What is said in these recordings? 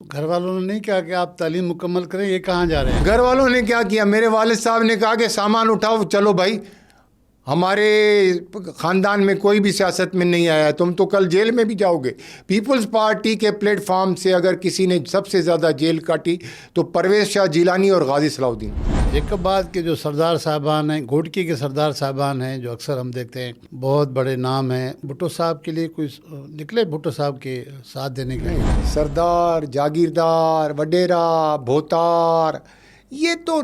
گھر والوں نے نہیں کہا کہ آپ تعلیم مکمل کریں، یہ کہاں جا رہے ہیں؟ گھر والوں نے کیا کیا؟ میرے والد صاحب نے کہا کہ سامان اٹھاؤ چلو بھائی، ہمارے خاندان میں کوئی بھی سیاست میں نہیں آیا، تم تو کل جیل میں بھی جاؤ گے۔ پیپلز پارٹی کے پلیٹ فارم سے اگر کسی نے سب سے زیادہ جیل کاٹی تو پرویز شاہ جیلانی اور غازی صلاح الدین۔ جیکب کے جو سردار صاحبان ہیں، گھوٹکی کے سردار صاحبان ہیں، جو اکثر ہم دیکھتے ہیں، بہت بڑے نام ہیں، بھٹو صاحب کے لیے کوئی نکلے بھٹو صاحب کے ساتھ دینے کے لیے؟ سردار، جاگیردار، وڈیرا، بھوتار، یہ تو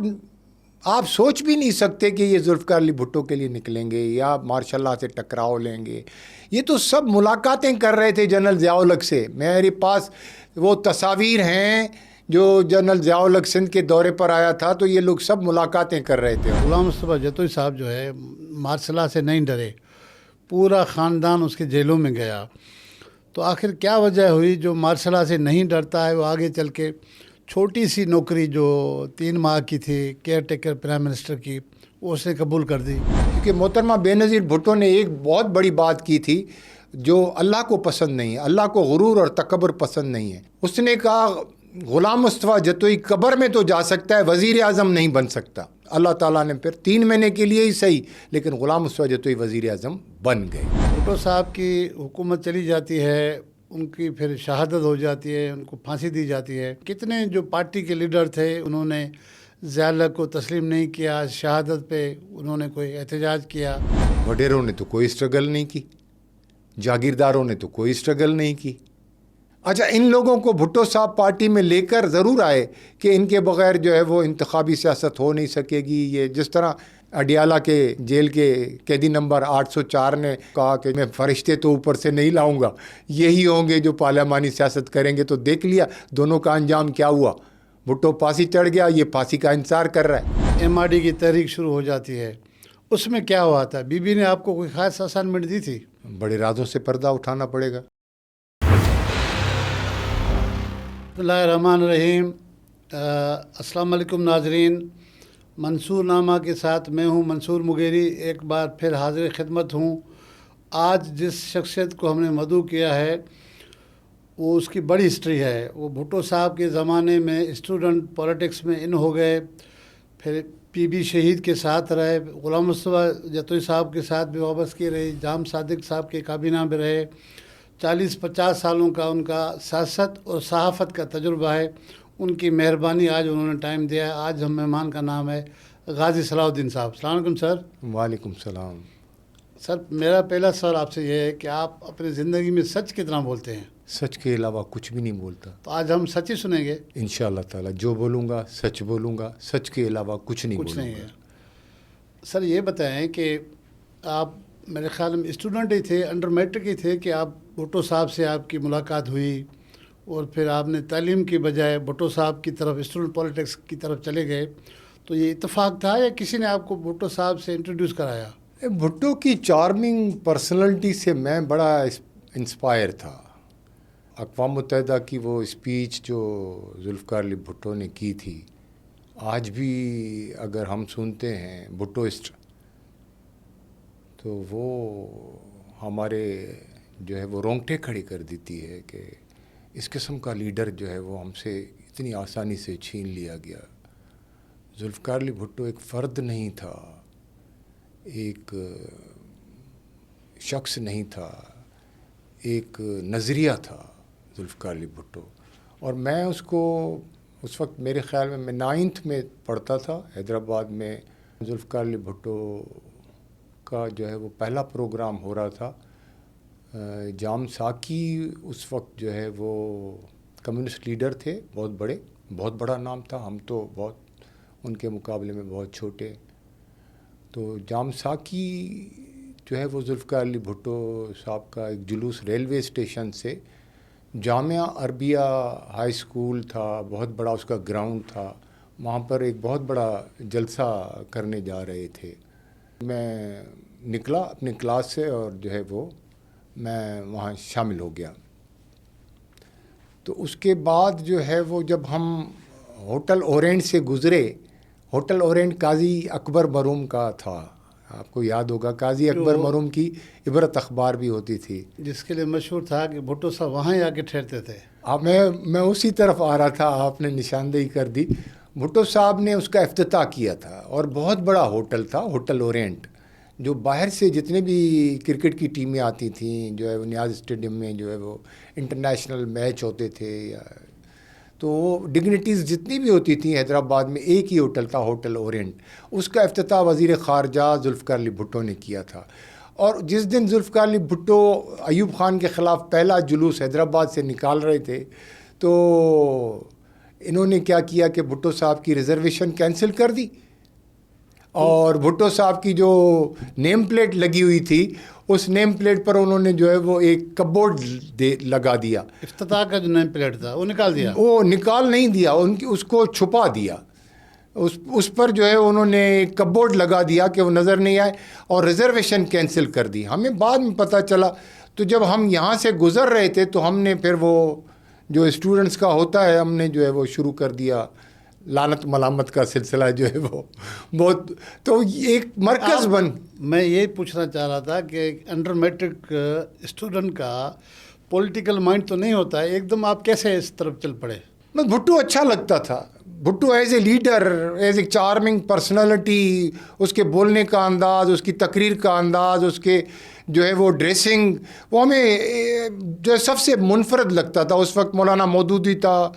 آپ سوچ بھی نہیں سکتے کہ یہ ذوالفقار علی بھٹو کے لیے نکلیں گے یا ماشاء اللہ سے ٹکراؤ لیں گے۔ یہ تو سب ملاقاتیں کر رہے تھے جنرل ضیاء الحق سے۔ میرے پاس وہ تصاویر ہیں جو جنرل ضیاء الحق سندھ کے دورے پر آیا تھا، تو یہ لوگ سب ملاقاتیں کر رہے تھے۔ غلام مصطفیٰ جتوئی صاحب جو ہے مارشل سے نہیں ڈرے، پورا خاندان اس کے جیلوں میں گیا، تو آخر کیا وجہ ہوئی جو مارشل سے نہیں ڈرتا ہے وہ آگے چل کے چھوٹی سی نوکری جو 3 ماہ کی تھی کیئر ٹیکر پرائم منسٹر کی، وہ اس نے قبول کر دی؟ کیونکہ محترمہ بے نظیر بھٹو نے ایک بہت بڑی بات کی تھی جو اللہ کو پسند نہیں ہے، اللہ کو غرور اور تکبر پسند نہیں ہے۔ اس نے کہا غلام مصطفیٰ جتوئی قبر میں تو جا سکتا ہے، وزیر اعظم نہیں بن سکتا۔ اللہ تعالیٰ نے پھر 3 مہینے کے لیے ہی صحیح، لیکن غلام مصطفیٰ جتوئی وزیر اعظم بن گئے۔ بھٹو صاحب کی حکومت چلی جاتی ہے، ان کی پھر شہادت ہو جاتی ہے، ان کو پھانسی دی جاتی ہے۔ کتنے جو پارٹی کے لیڈر تھے انہوں نے ضیاء الحق کو تسلیم نہیں کیا، شہادت پہ انہوں نے کوئی احتجاج کیا؟ وڈیروں نے تو کوئی اسٹرگل نہیں کی، جاگیرداروں نے تو کوئی اسٹرگل نہیں کی۔ اچھا، ان لوگوں کو بھٹو صاحب پارٹی میں لے کر ضرور آئے کہ ان کے بغیر جو ہے وہ انتخابی سیاست ہو نہیں سکے گی۔ یہ جس طرح اڈیالہ کے جیل کے قیدی نمبر 804 نے کہا کہ میں فرشتے تو اوپر سے نہیں لاؤں گا، یہی ہوں گے جو پارلیمانی سیاست کریں گے، تو دیکھ لیا دونوں کا انجام کیا ہوا۔ بھٹو پھانسی چڑھ گیا، یہ پھانسی کا انتظار کر رہا ہے۔ MRD کی تحریک شروع ہو جاتی ہے، اس میں کیا ہوا تھا؟ بی بی نے آپ کو کوئی خاص اسائنمنٹ دی تھی؟ بڑے رازوں سے پردہ اٹھانا پڑے گا۔ بسم اللہ الرحمن الرحیم۔ السلام علیکم ناظرین، منصور نامہ کے ساتھ میں ہوں منصور مغیری، ایک بار پھر حاضر خدمت ہوں۔ آج جس شخصیت کو ہم نے مدعو کیا ہے وہ اس کی بڑی ہسٹری ہے۔ وہ بھٹو صاحب کے زمانے میں اسٹوڈنٹ پولیٹکس میں ان ہو گئے، پھر PB شہید کے ساتھ رہے، غلام مصطفیٰ جتوئی صاحب کے ساتھ بھی وابستگی رہی، جام صادق صاحب کے کابینہ میں رہے۔ 40-50 سالوں کا ان کا سیاست اور صحافت کا تجربہ ہے۔ ان کی مہربانی آج انہوں نے ٹائم دیا ہے۔ آج ہم مہمان کا نام ہے غازی صلاح الدین صاحب۔ السلام علیکم سر۔ وعلیکم السلام۔ سر، میرا پہلا سوال آپ سے یہ ہے کہ آپ اپنی زندگی میں سچ کتنا بولتے ہیں؟ سچ کے علاوہ کچھ بھی نہیں بولتا۔ تو آج ہم سچ ہی سنیں گے انشاءاللہ تعالی، جو بولوں گا سچ بولوں گا، سچ کے علاوہ کچھ نہیں بولوں نہیں گا۔ ہے۔ سر یہ بتائیں کہ آپ میرے خیال میں اسٹوڈنٹ ہی تھے، انڈر میٹرک ہی تھے کہ آپ بھٹو صاحب سے آپ کی ملاقات ہوئی اور پھر آپ نے تعلیم کی بجائے بھٹو صاحب کی طرف اسٹوڈنٹ پولیٹکس کی طرف چلے گئے، تو یہ اتفاق تھا یا کسی نے آپ کو بھٹو صاحب سے انٹروڈیوس کرایا؟ بھٹو کی چارمنگ پرسنالٹی سے میں بڑا انسپائر تھا۔ اقوام متحدہ کی وہ اسپیچ جو ذوالفقار علی بھٹو نے کی تھی، آج بھی اگر ہم سنتے ہیں بھٹوسٹ، تو وہ ہمارے جو ہے وہ رونگٹے کھڑے کر دیتی ہے کہ اس قسم کا لیڈر جو ہے وہ ہم سے اتنی آسانی سے چھین لیا گیا۔ ذوالفقار علی بھٹو ایک فرد نہیں تھا، ایک شخص نہیں تھا، ایک نظریہ تھا ذوالفقار علی بھٹو۔ اور میں اس کو اس وقت میرے خیال میں 9th میں پڑھتا تھا حیدرآباد میں۔ ذوالفقار علی بھٹو کا جو ہے وہ پہلا پروگرام ہو رہا تھا۔ جام ساکی اس وقت جو ہے وہ کمیونسٹ لیڈر تھے، بہت بڑا نام تھا، ہم تو بہت ان کے مقابلے میں بہت چھوٹے۔ تو جام ساکی جو ہے وہ ذوالفقار علی بھٹو صاحب کا ایک جلوس ریلوے اسٹیشن سے جامعہ عربیہ ہائی اسکول تھا، بہت بڑا اس کا گراؤنڈ تھا، وہاں پر ایک بہت بڑا جلسہ کرنے جا رہے تھے۔ میں نکلا اپنی کلاس سے اور جو ہے وہ میں وہاں شامل ہو گیا۔ تو اس کے بعد جو ہے وہ جب ہم ہوٹل اورینٹ سے گزرے، ہوٹل اورینٹ قاضی اکبر مرحوم کا تھا، آپ کو یاد ہوگا، قاضی اکبر مرحوم کی عبرت اخبار بھی ہوتی تھی، جس کے لیے مشہور تھا کہ بھٹو صاحب وہاں ہی آ کے ٹھہرتے تھے۔ اب میں اسی طرف آ رہا تھا، آپ نے نشاندہی کر دی. بھٹو صاحب نے اس کا افتتاح کیا تھا اور بہت بڑا ہوٹل تھا، ہوٹل اورینٹ، جو باہر سے جتنے بھی کرکٹ کی ٹیمیں آتی تھیں جو ہے وہ نیاز اسٹیڈیم میں جو ہے وہ انٹرنیشنل میچ ہوتے تھے، یا تو ڈگنیٹیز جتنی بھی ہوتی تھیں حیدرآباد میں، ایک ہی ہوٹل تھا، ہوٹل اورینٹ. اس کا افتتاح وزیر خارجہ ذوالفقار علی بھٹو نے کیا تھا. اور جس دن ذوالفقار علی بھٹو ایوب خان کے خلاف پہلا جلوس حیدرآباد سے نکال رہے تھے، تو انہوں نے کیا کیا کہ بھٹو صاحب کی ریزرویشن کینسل کر دی، اور بھٹو صاحب کی جو نیم پلیٹ لگی ہوئی تھی اس نیم پلیٹ پر انہوں نے جو ہے وہ ایک کپ بورڈ لگا دیا. افتتاح کا جو نیم پلیٹ تھا وہ نکال دیا؟ وہ نکال نہیں دیا، اس کو چھپا دیا. اس پر جو ہے انہوں نے کپ بورڈ لگا دیا کہ وہ نظر نہیں آئے، اور ریزرویشن کینسل کر دی. ہمیں بعد میں پتہ چلا، تو جب ہم یہاں سے گزر رہے تھے تو ہم نے پھر وہ جو اسٹوڈنٹس کا ہوتا ہے، ہم نے جو ہے وہ شروع کر دیا لعنت ملامت کا سلسلہ جو ہے وہ بہت، تو ایک مرکز میں یہی پوچھنا چاہ رہا تھا کہ انڈر میٹرک اسٹوڈنٹ کا پولیٹیکل مائنڈ تو نہیں ہوتا ہے، ایک دم آپ کیسے اس طرف چل پڑے؟ بھٹو اچھا لگتا تھا. Bhutto as a leader, as a charming personality, اس کے بولنے کا انداز، اس کی تقریر کا انداز، اس کے جو ہے وہ ڈریسنگ، وہ ہمیں جو سب سے منفرد لگتا تھا. اس وقت مولانا مودودی تھا،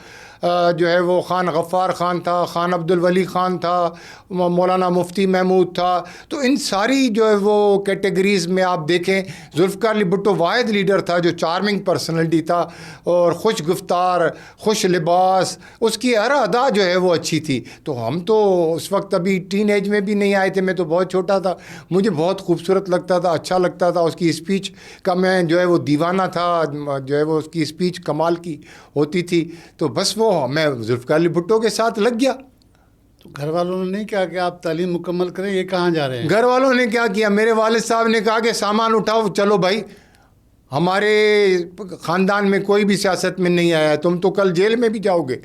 جو ہے وہ خان غفار خان تھا، خان عبد الولی خان تھا، مولانا مفتی محمود تھا. تو ان ساری جو ہے وہ کیٹیگریز میں آپ دیکھیں، ذوالفقار علی بھٹو واحد لیڈر تھا جو چارمنگ پرسنالٹی تھا، اور خوش گفتار، خوش لباس، اس کی ہر ادا جو ہے وہ اچھی تھی. تو ہم تو اس وقت ابھی ٹین ایج میں بھی نہیں آئے تھے، میں تو بہت چھوٹا تھا، مجھے بہت خوبصورت لگتا تھا، اچھا لگتا تھا. اس کی اسپیچ کا میں جو ہے وہ دیوانہ تھا، جو ہے وہ اس کی اسپیچ کمال کی ہوتی تھی. تو بس وہ میں ذوالفقار علی بھٹو کے ساتھ لگ گیا. تو گھر والوں نے نہیں کہا کہ آپ تعلیم مکمل کریں، یہ کہاں جا رہے ہیں؟ گھر والوں نے کیا کیا، میرے والد صاحب نے کہا کہ سامان اٹھاؤ، چلو بھائی، ہمارے خاندان میں کوئی بھی سیاست میں نہیں آیا، تم تو کل جیل میں بھی جاؤ گے.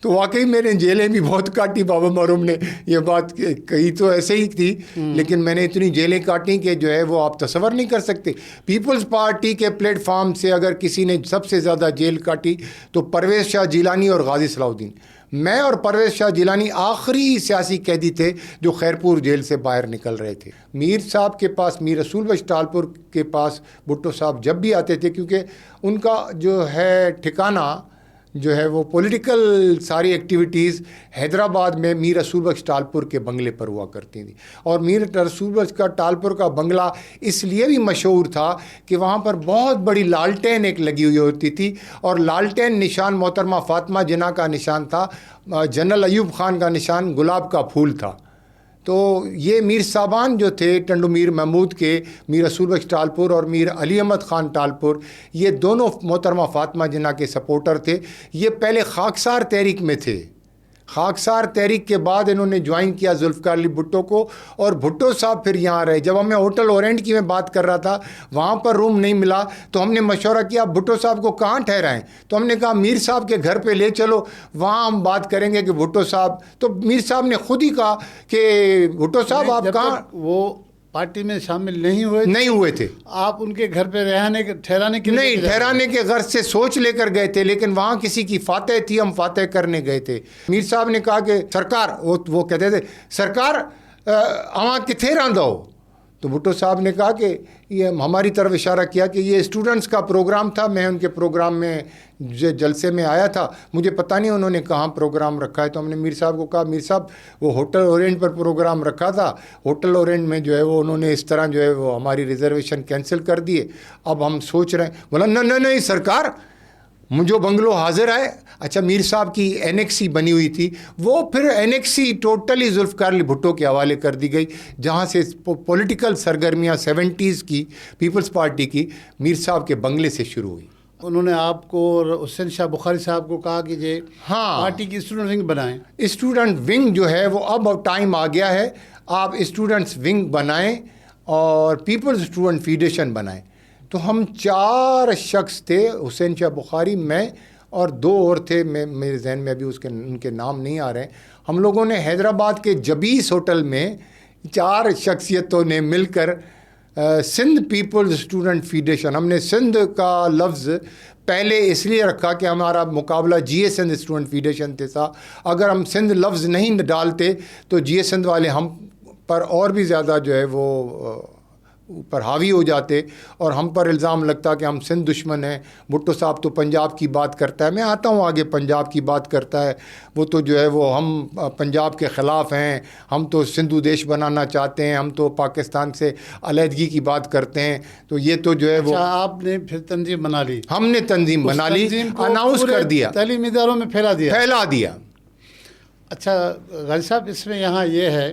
تو واقعی میں نے جیلیں بھی بہت کاٹی. بابا محروم نے یہ بات کہی تو ایسے ہی تھی، لیکن میں نے اتنی جیلیں کاٹی کہ جو ہے وہ آپ تصور نہیں کر سکتے. پیپلز پارٹی کے پلیٹ فارم سے اگر کسی نے سب سے زیادہ جیل کاٹی تو پرویز شاہ جیلانی اور غازی صلاح الدین. میں اور پرویز شاہ جیلانی آخری سیاسی قیدی تھے جو خیرپور جیل سے باہر نکل رہے تھے. میر صاحب کے پاس، میر رسول بخش ٹالپور کے پاس بھٹو صاحب جب بھی آتے تھے، کیونکہ ان کا جو ہے ٹھکانہ جو ہے وہ پولیٹیکل ساری ایکٹیویٹیز حیدرآباد میں میر رسول بخش ٹالپور کے بنگلے پر ہوا کرتی تھیں. اور میر رسول بخش کا ٹالپور کا بنگلہ اس لیے بھی مشہور تھا کہ وہاں پر بہت بڑی لالٹین ایک لگی ہوئی ہوتی تھی، اور لالٹین نشان محترمہ فاطمہ جناح کا نشان تھا، جنرل ایوب خان کا نشان گلاب کا پھول تھا. تو یہ میر صاحبان جو تھے ٹنڈو میر محمود کے، میر رسول بخش ٹالپور اور میر علی احمد خان ٹالپور، یہ دونوں محترمہ فاطمہ جناح کے سپورٹر تھے. یہ پہلے خاکسار تحریک میں تھے. خاکسار تحریک کے بعد انہوں نے جوائن کیا ذوالفقار علی بھٹو کو، اور بھٹو صاحب پھر یہاں رہے. جب ہمیں ہوٹل اورینٹ کی میں بات کر رہا تھا، وہاں پر روم نہیں ملا، تو ہم نے مشورہ کیا بھٹو صاحب کو کہاں ٹھہرائیں. تو ہم نے کہا میر صاحب کے گھر پہ لے چلو، وہاں ہم بات کریں گے کہ بھٹو صاحب. تو میر صاحب نے خود ہی کہا کہ بھٹو صاحب آپ کہاں، وہ پارٹی میں شامل نہیں ہوئے تھے، آپ ان کے گھر پہ ٹھہرانے کے نہیں، ٹھہرانے کے غرض سے سوچ لے کر گئے تھے، لیکن وہاں کسی کی فاتح تھی، ہم فاتح کرنے گئے تھے. میر صاحب نے کہا کہ سرکار، وہ کہتے تھے سرکار وہاں کتنے رہندا ہو. تو بھٹو صاحب نے کہا کہ یہ ہماری طرف اشارہ کیا کہ یہ اسٹوڈنٹس کا پروگرام تھا، میں ان کے پروگرام میں جلسے میں آیا تھا، مجھے پتہ نہیں انہوں نے کہاں پروگرام رکھا ہے. تو ہم نے میر صاحب کو کہا میر صاحب وہ ہوٹل اورینٹ پر پروگرام رکھا تھا، ہوٹل اورینٹ میں جو ہے وہ انہوں نے اس طرح جو ہے وہ ہماری ریزرویشن کینسل کر دیے، اب ہم سوچ رہے ہیں. بولا نہیں سرکار، مجھے بنگلو حاضر ہے. اچھا، میر صاحب کی اینیکسی بنی ہوئی تھی، وہ پھر اینیکسی ٹوٹلی ذوالفقار علی بھٹو کے حوالے کر دی گئی، جہاں سے پولیٹیکل سرگرمیاں 70s کی پیپلز پارٹی کی میر صاحب کے بنگلے سے شروع ہوئی. انہوں نے آپ کو اور حسین شاہ بخاری صاحب کو کہا کہ یہ پارٹی کی اسٹوڈنٹ ونگ بنائیں. اسٹوڈنٹ ونگ جو ہے وہ اب ٹائم آ گیا ہے، آپ اسٹوڈنٹس ونگ بنائیں اور پیپلز اسٹوڈنٹ فیڈریشن بنائیں. تو ہم 4 شخص تھے، حسین شاہ بخاری، میں اور 2 اور تھے، میرے ذہن میں ابھی ان کے نام نہیں آ رہے ہیں. ہم لوگوں نے حیدرآباد کے جبیس ہوٹل میں 4 شخصیتوں نے مل کر سندھ پیپلز اسٹوڈنٹ فیڈریشن. ہم نے سندھ کا لفظ پہلے اس لیے رکھا کہ ہمارا مقابلہ جی اے سندھ اسٹوڈنٹ فیڈریشن سے تھا. اگر ہم سندھ لفظ نہیں ڈالتے تو جی اے سندھ والے ہم پر اور بھی زیادہ جو ہے وہ پر حاوی ہو جاتے اور ہم پر الزام لگتا کہ ہم سندھ دشمن ہیں. بھٹو صاحب تو پنجاب کی بات کرتا ہے, میں آتا ہوں آگے, پنجاب کی بات کرتا ہے, وہ تو جو ہے وہ ہم پنجاب کے خلاف ہیں, ہم تو سندھو دیش بنانا چاہتے ہیں, ہم تو پاکستان سے علیحدگی کی بات کرتے ہیں. تو یہ تو جو ہے وہ آپ نے پھر تنظیم بنا لی, ہم نے تنظیم بنا لی, اناؤنس کر دیا, تعلیمی اداروں میں پھیلا دیا. اچھا غازی صاحب, اس میں یہاں یہ ہے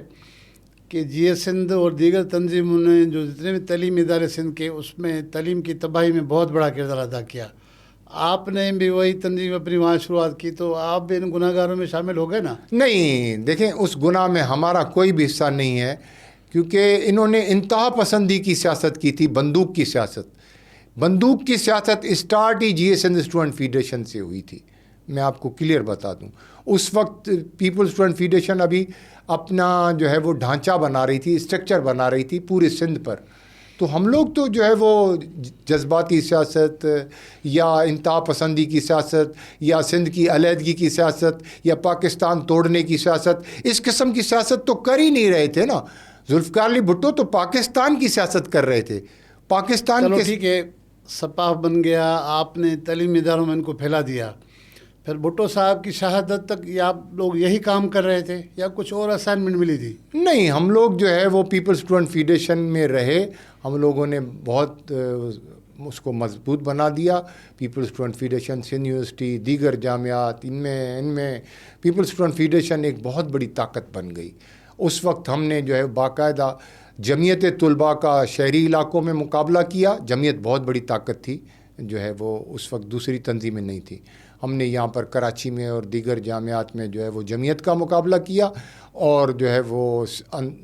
کہ جی اے سندھ اور دیگر تنظیموں نے جو جتنے بھی تعلیمی ادارے سندھ کے, اس میں تعلیم کی تباہی میں بہت بڑا کردار ادا کیا. آپ نے بھی وہی تنظیم اپنی وہاں شروعات کی, تو آپ بھی ان گناہ گاروں میں شامل ہو گئے نا؟ نہیں, دیکھیں اس گناہ میں ہمارا کوئی بھی حصہ نہیں ہے, کیونکہ انہوں نے انتہا پسندی کی سیاست کی تھی, بندوق کی سیاست. بندوق کی سیاست اسٹارٹ ہی جی اے سندھ اسٹوڈنٹ فیڈریشن سے ہوئی تھی. میں آپ کو کلیئر بتا دوں, اس وقت پیپلز اسٹوڈنٹ فیڈریشن ابھی اپنا جو ہے وہ ڈھانچہ بنا رہی تھی, اسٹرکچر بنا رہی تھی پورے سندھ پر. تو ہم لوگ تو جو ہے وہ جذباتی سیاست یا انتہا پسندی کی سیاست یا سندھ کی علیحدگی کی سیاست یا پاکستان توڑنے کی سیاست, اس قسم کی سیاست تو کر ہی نہیں رہے تھے نا. ذوالفقار علی بھٹو تو پاکستان کی سیاست کر رہے تھے, پاکستان کے. ٹھیک ہے, سپاہ بن گیا, آپ نے تعلیمی اداروں میں ان کو پھیلا دیا. پھر بھٹو صاحب کی شہادت تک یہ آپ لوگ یہی کام کر رہے تھے یا کچھ اور اسائنمنٹ ملی تھی؟ نہیں, ہم لوگ جو ہے وہ پیپلز اسٹوڈنٹ فیڈریشن میں رہے. ہم لوگوں نے بہت اس کو مضبوط بنا دیا. Peoples student federation, Sindh university, دیگر جامعات, ان میں پیپلز اسٹوڈنٹ فیڈریشن ایک بہت بڑی طاقت بن گئی. اس وقت ہم نے جو ہے باقاعدہ جمعیت طلباء کا شہری علاقوں میں مقابلہ کیا. جمعیت بہت بڑی طاقت تھی, جو ہے وہ اس وقت دوسری تنظیمیں نہیں تھیں. ہم نے یہاں پر کراچی میں اور دیگر جامعات میں جو ہے وہ جمعیت کا مقابلہ کیا, اور جو ہے وہ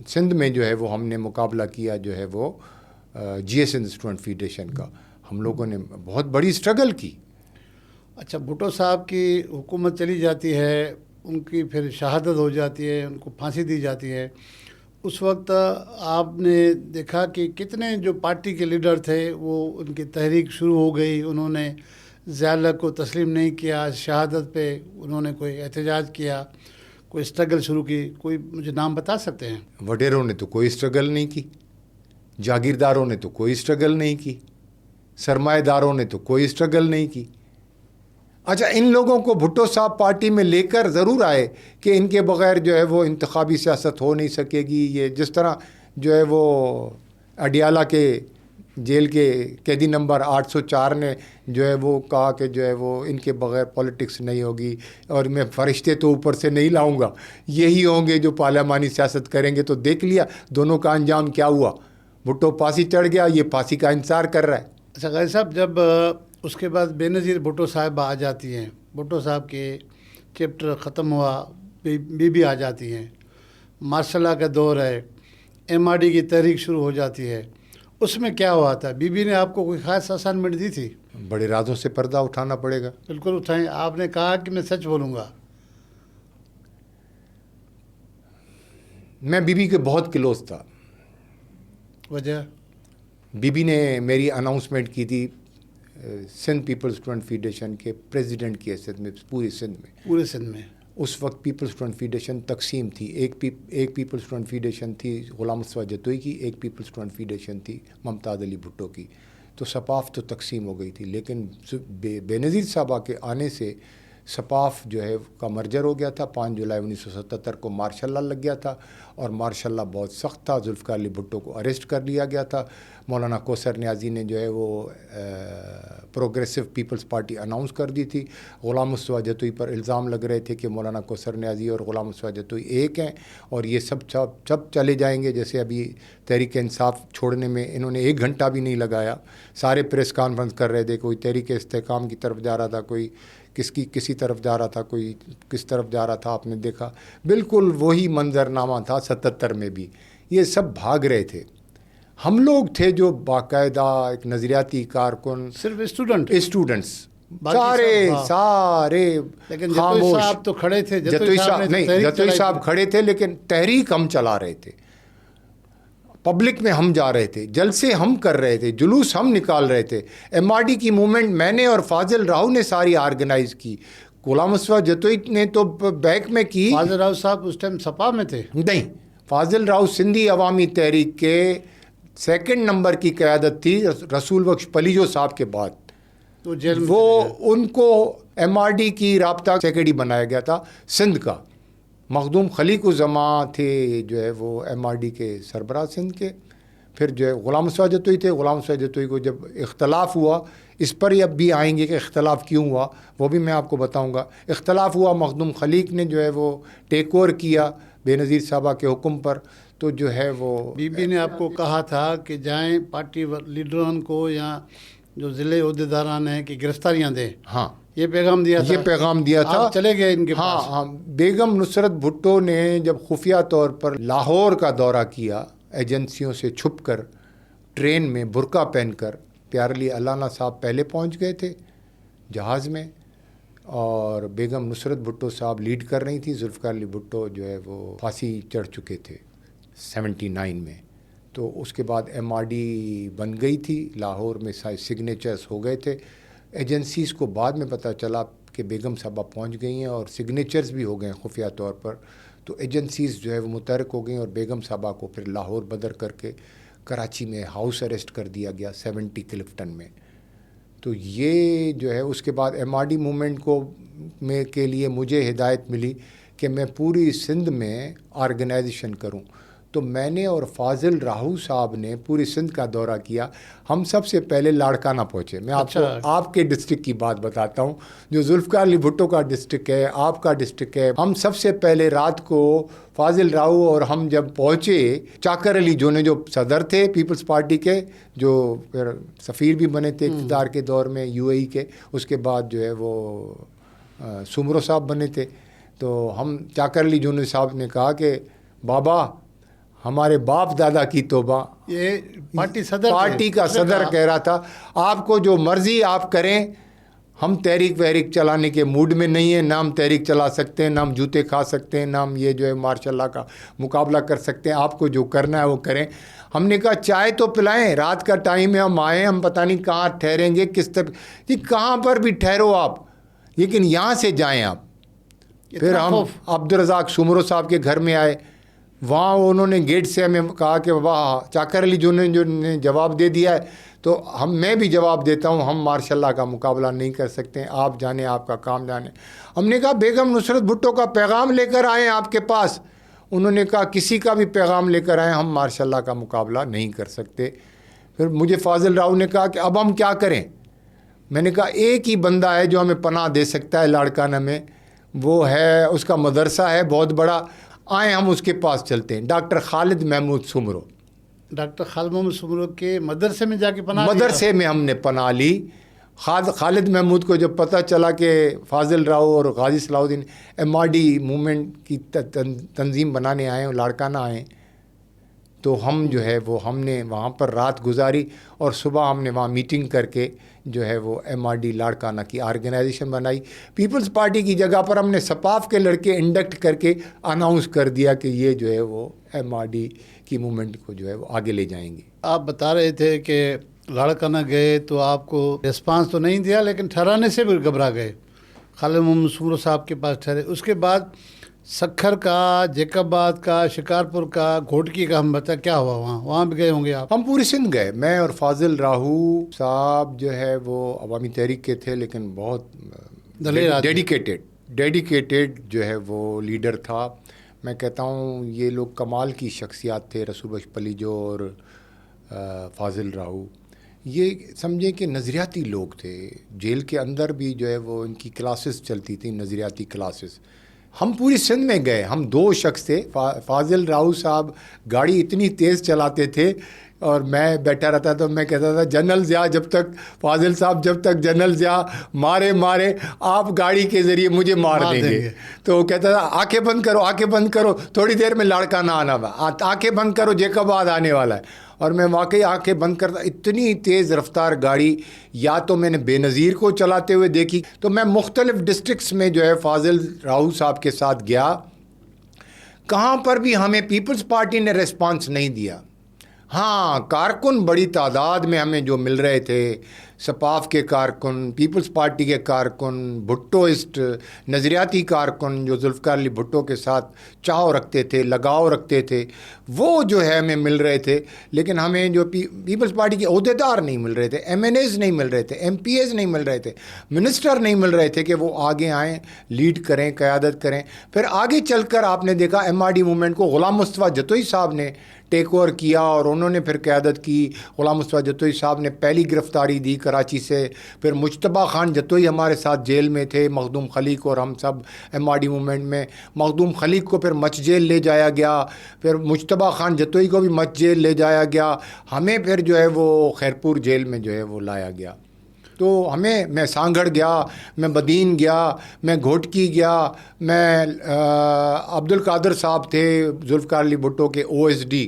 سندھ میں جو ہے وہ ہم نے مقابلہ کیا جو ہے وہ جی اے سندھ اسٹوڈنٹ فیڈریشن کا. ہم لوگوں نے بہت بڑی اسٹرگل کی. اچھا, بھٹو صاحب کی حکومت چلی جاتی ہے, ان کی پھر شہادت ہو جاتی ہے, ان کو پھانسی دی جاتی ہے. اس وقت آپ نے دیکھا کہ کتنے جو پارٹی کے لیڈر تھے وہ ان کی تحریک شروع ہو گئی, انہوں نے ضیاء کو تسلیم نہیں کیا, شہادت پہ انہوں نے کوئی احتجاج کیا, کوئی اسٹرگل شروع کی. کوئی مجھے نام بتا سکتے ہیں؟ وڈیروں نے تو کوئی اسٹرگل نہیں کی, جاگیرداروں نے تو کوئی اسٹرگل نہیں کی, سرمایہ داروں نے تو کوئی اسٹرگل نہیں کی. اچھا, ان لوگوں کو بھٹو صاحب پارٹی میں لے کر ضرور آئے کہ ان کے بغیر جو ہے وہ انتخابی سیاست ہو نہیں سکے گی. یہ جس طرح جو ہے وہ اڈیالہ کے جیل کے قیدی نمبر 804 نے جو ہے وہ کہا کہ جو ہے وہ ان کے بغیر پولیٹکس نہیں ہوگی, اور میں فرشتے تو اوپر سے نہیں لاؤں گا, یہی ہوں گے جو پارلیمانی سیاست کریں گے. تو دیکھ لیا دونوں کا انجام کیا ہوا. بھٹو پھانسی چڑھ گیا, یہ پھانسی کا انتظار کر رہا ہے. اچھا غازی صاحب, جب اس کے بعد بے نظیر بھٹو صاحب آ جاتی ہیں, بھٹو صاحب کے چیپٹر ختم ہوا, بی آ جاتی ہیں, ماشاء اللہ کا دور ہے, ایم آر ڈی کی تحریک شروع ہو جاتی ہے. اس میں کیا ہوا تھا؟ بی نے آپ کو کوئی خاص اسائنمنٹ دی تھی؟ بڑے رازوں سے پردہ اٹھانا پڑے گا. بالکل اٹھائیں. آپ نے کہا کہ میں سچ بولوں گا. میں بی کے بہت کلوز تھا. وجہ؟ بی نے میری اناؤنسمنٹ کی تھی سندھ پیپلز اسٹوڈنٹ فیڈریشن کے پریزیڈنٹ کی حیثیت میں پورے سندھ میں. اس وقت پیپلز اسٹوڈنٹ فیڈریشن تقسیم تھی. ایک پیپلز اسٹوڈنٹ فیڈریشن تھی غلام مصطفیٰ جتوئی کی, ایک پیپلز اسٹوڈنٹ فیڈریشن تھی ممتاز علی بھٹو کی. تو سپاف تو تقسیم ہو گئی تھی, لیکن بے نظیر صاحبہ کے آنے سے سپاف جو ہے کا مرجر ہو گیا تھا. 5 جولائی 1977 کو مارشل لا لگ گیا تھا, اور مارشل لا بہت سخت تھا. ذوالفقار علی بھٹو کو اریسٹ کر لیا گیا تھا. مولانا کوثر نیازی نے جو ہے وہ پروگریسو پیپلز پارٹی اناؤنس کر دی تھی. غلام مصطفیٰ جتوئی پر الزام لگ رہے تھے کہ مولانا کوثر نیازی اور غلام مصطفیٰ جتوئی ایک ہیں, اور یہ سب چلے جائیں گے. جیسے ابھی تحریک انصاف چھوڑنے میں انہوں نے 1 گھنٹہ بھی نہیں لگایا. سارے پریس کانفرنس کر رہے تھے, کوئی تحریک استحکام کی طرف جا رہا تھا, کوئی کسی طرف جا رہا تھا, کوئی کس طرف جا رہا تھا. آپ نے دیکھا بالکل وہی منظرنامہ تھا 77 میں بھی. یہ سب بھاگ رہے تھے. ہم لوگ تھے جو باقاعدہ ایک نظریاتی کارکن, صرف اسٹوڈنٹس سارے لیکن جتوئی صاحب تو کھڑے تھے. جتوئی صاحب کھڑے تھے, لیکن تحریک ہم چلا رہے تھے. پبلک میں ہم جا رہے تھے, جلسے ہم کر رہے تھے, جلوس ہم نکال رہے تھے. ایم آر ڈی کی موومنٹ میں نے اور فاضل راؤ نے ساری آرگنائز کی. غلام مصطفیٰ جتوئی نے تو بیک میں کی. فاضل راؤ صاحب اس ٹائم سپا میں تھے؟ نہیں, فاضل راؤ سندھی عوامی تحریک کے 2 نمبر کی قیادت تھی رسول بخش پلیجو صاحب کے بعد. تو جیل میں وہ ان کو ایم آر ڈی کی رابطہ سیکرٹری بنایا گیا تھا سندھ کا. مخدوم خلیق الزماں تھے جو ہے وہ ایم آر ڈی کے سربراہ سندھ کے. پھر جو ہے غلام مصطفیٰ جتوئی تھے. غلام مصطفیٰ جتوئی کو جب اختلاف ہوا, اس پر اب بھی آئیں گے کہ اختلاف کیوں ہوا, وہ بھی میں آپ کو بتاؤں گا. اختلاف ہوا, مخدوم خلیق نے جو ہے وہ ٹیک اوور کیا بے نظیر صاحبہ کے حکم پر. تو جو ہے وہ بی بی نے آپ کو کہا تھا کہ جائیں پارٹی لیڈران کو یا جو ضلع عہدیداران ہیں کہ گرفتاریاں دیں. ہاں, یہ پیغام دیا تھا. یہ پیغام دیا تھا. آپ چلے گئے ان کے پاس. ہاں, بیگم نصرت بھٹو نے جب خفیہ طور پر لاہور کا دورہ کیا, ایجنسیوں سے چھپ کر ٹرین میں برقع پہن کر, پیار علی علانہ صاحب پہلے پہنچ گئے تھے جہاز میں, اور بیگم نصرت بھٹو صاحب لیڈ کر رہی تھی. ذوالفقار علی بھٹو جو ہے وہ پھانسی چڑھ چکے تھے 79 میں. تو اس کے بعد ایم آر ڈی بن گئی تھی لاہور میں, سگنیچرز ہو گئے تھے. ایجنسیز کو بعد میں پتہ چلا کہ بیگم صاحبہ پہنچ گئی ہیں اور سگنیچرز بھی ہو گئے ہیں خفیہ طور پر. تو ایجنسیز جو ہے وہ متحرک ہو گئیں اور بیگم صاحبہ کو پھر لاہور بدر کر کے کراچی میں ہاؤس اریسٹ کر دیا گیا 70 کلفٹن میں. تو یہ جو ہے اس کے بعد ایم آر ڈی موومنٹ کے لیے مجھے ہدایت ملی کہ میں پوری سندھ میں آرگنائزیشن کروں. تو میں نے اور فاضل راہو صاحب نے پوری سندھ کا دورہ کیا. ہم سب سے پہلے لاڑکانہ پہنچے. میں آپ کو آپ کے ڈسٹرکٹ کی بات بتاتا ہوں, جو ذوالفقار علی بھٹو کا ڈسٹرکٹ ہے, آپ کا ڈسٹرکٹ ہے. ہم سب سے پہلے رات کو فاضل راہو اور ہم جب پہنچے, چاکر علی جو صدر تھے پیپلز پارٹی کے, جو پھر سفیر بھی بنے تھے اقتدار کے دور میں یو اے ای کے, اس کے بعد جو ہے وہ سمرو صاحب بنے تھے. تو ہم چاکر علی صاحب نے کہا کہ بابا ہمارے باپ دادا کی توبہ, یہ پارٹی کا صدر کہہ رہا تھا, آپ کو جو مرضی آپ کریں, ہم تحریک وحریک چلانے کے موڈ میں نہیں ہیں, نہ ہم تحریک چلا سکتے ہیں, نہ ہم جوتے کھا سکتے ہیں, نہ ہم یہ جو ہے ماشاء اللہ کا مقابلہ کر سکتے ہیں. آپ کو جو کرنا ہے وہ کریں. ہم نے کہا چائے تو پلائیں, رات کا ٹائم ہے, ہم آئیں, ہم پتہ نہیں کہاں ٹھہریں گے, کس طرح جی کہاں پر بھی ٹھہرو آپ, لیکن یہاں سے جائیں آپ. پھر ہم عبدالرزاق سمرو صاحب کے گھر میں آئے. وہاں انہوں نے گیٹ سے ہمیں کہا کہ واہ, چاکر علی جو نے جواب دے دیا ہے تو میں بھی جواب دیتا ہوں, ہم ماشاء اللہ کا مقابلہ نہیں کر سکتے, آپ جانیں, آپ کا کام جانیں. ہم نے کہا بیگم نصرت بھٹو کا پیغام لے کر آئیں آپ کے پاس. انہوں نے کہا کسی کا بھی پیغام لے کر آئیں, ہم ماشاء اللہ کا مقابلہ نہیں کر سکتے. پھر مجھے فاضل راؤ نے کہا کہ اب ہم کیا کریں. میں نے کہا ایک ہی بندہ ہے جو ہمیں پناہ دے سکتا ہے لاڑکانہ میں, وہ ہے, اس کا مدرسہ ہے بہت بڑا, آئیں ہم اس کے پاس چلتے ہیں. ڈاکٹر خالد محمود سمرو. ڈاکٹر خالد محمود سمرو کے مدرسے میں جا کے پناہ مدرسے میں ہم نے پناہ لی. خالد محمود کو جب پتہ چلا کہ فاضل راؤ اور غازی صلاح الدین ایم آر ڈی موومنٹ کی تنظیم بنانے آئے اور لاڑکانہ آئیں, تو ہم جو ہے وہ ہم نے وہاں پر رات گزاری اور صبح ہم نے وہاں میٹنگ کر کے جو ہے وہ ایم آر ڈی لاڑکانہ کی آرگنائزیشن بنائی. پیپلز پارٹی کی جگہ پر ہم نے سپاف کے لڑکے انڈکٹ کر کے اناؤنس کر دیا کہ یہ جو ہے وہ ایم آر ڈی کی موومنٹ کو جو ہے وہ آگے لے جائیں گے. آپ بتا رہے تھے کہ لاڑکانہ گئے تو آپ کو رسپانس تو نہیں دیا, لیکن ٹھہرانے سے بھی گھبرا گئے. خالد محمود سمرو صاحب کے پاس ٹھہرے. اس کے بعد سکھر کا, جیکب آباد کا, شکارپور کا, گھوٹکی کا ہم بتا کیا ہوا وہاں بھی گئے ہوں گے آپ؟ ہم پوری سندھ گئے. میں اور فاضل راہو صاحب جو ہے وہ عوامی تحریک کے تھے, لیکن بہت ڈیڈیکیٹڈ جو ہے وہ لیڈر تھا. میں کہتا ہوں یہ لوگ کمال کی شخصیات تھے, رسول بخش پلیجو اور فاضل راہو. یہ سمجھیں کہ نظریاتی لوگ تھے. جیل کے اندر بھی جو ہے وہ ان کی کلاسز چلتی تھیں, نظریاتی کلاسز. ہم پوری سندھ میں گئے, ہم 2 شخص تھے. فاضل راؤ صاحب گاڑی اتنی تیز چلاتے تھے اور میں بیٹھا رہتا تھا. میں کہتا تھا جنرل ضیاء جب تک, فاضل صاحب جب تک جنرل ضیاء مارے آپ گاڑی کے ذریعے مجھے مار دیں گے. تو وہ کہتا تھا آنکھیں بند کرو, تھوڑی دیر میں لاڑکانہ آنا ہوا, آنکھیں بند کرو جیکب آباد آنے والا ہے. اور میں واقعی آنکھیں بند کرتا, اتنی تیز رفتار گاڑی یا تو میں نے بے نظیر کو چلاتے ہوئے دیکھی. تو میں مختلف ڈسٹرکٹس میں جو ہے فاضل راؤ صاحب کے ساتھ گیا, کہاں پر بھی ہمیں پیپلز پارٹی نے ریسپانس نہیں دیا. ہاں کارکن بڑی تعداد میں ہمیں جو مل رہے تھے، سپاف کے کارکن، پیپلز پارٹی کے کارکن، بھٹوسٹ نظریاتی کارکن جو ذوالفقار علی بھٹو کے ساتھ چاؤ رکھتے تھے، لگاؤ رکھتے تھے، وہ جو ہے ہمیں مل رہے تھے. لیکن ہمیں جو پیپلز پارٹی کے عہدیدار نہیں مل رہے تھے، ایم این ایز نہیں مل رہے تھے، ایم پی ایز نہیں مل رہے تھے، منسٹر نہیں مل رہے تھے کہ وہ آگے آئیں، لیڈ کریں، قیادت کریں. پھر آگے چل کر آپ نے دیکھا ایم آر ڈی موومنٹ کو غلام مصطفیٰ جتوئی صاحب نے ٹیک اوور کیا اور انہوں نے پھر قیادت کی. غلام مصطفیٰ جتوئی صاحب نے پہلی گرفتاری دی کراچی سے. پھر مجتبیٰ خان جتوئی ہمارے ساتھ جیل میں تھے، مخدوم خلیق اور ہم سب ایم آر ڈی موومنٹ میں. مخدوم خلیق کو پھر مچ جیل لے جایا گیا، پھر مجتبیٰ خان جتوئی کو بھی مچ جیل لے جایا گیا. ہمیں پھر جو ہے وہ خیرپور جیل میں جو ہے وہ لایا گیا. تو میں سانگھڑ گیا، میں بدین گیا، میں گھوٹکی گیا، میں عبد القادر صاحب تھے ذوالفقار علی بھٹو کے او ایس ڈی،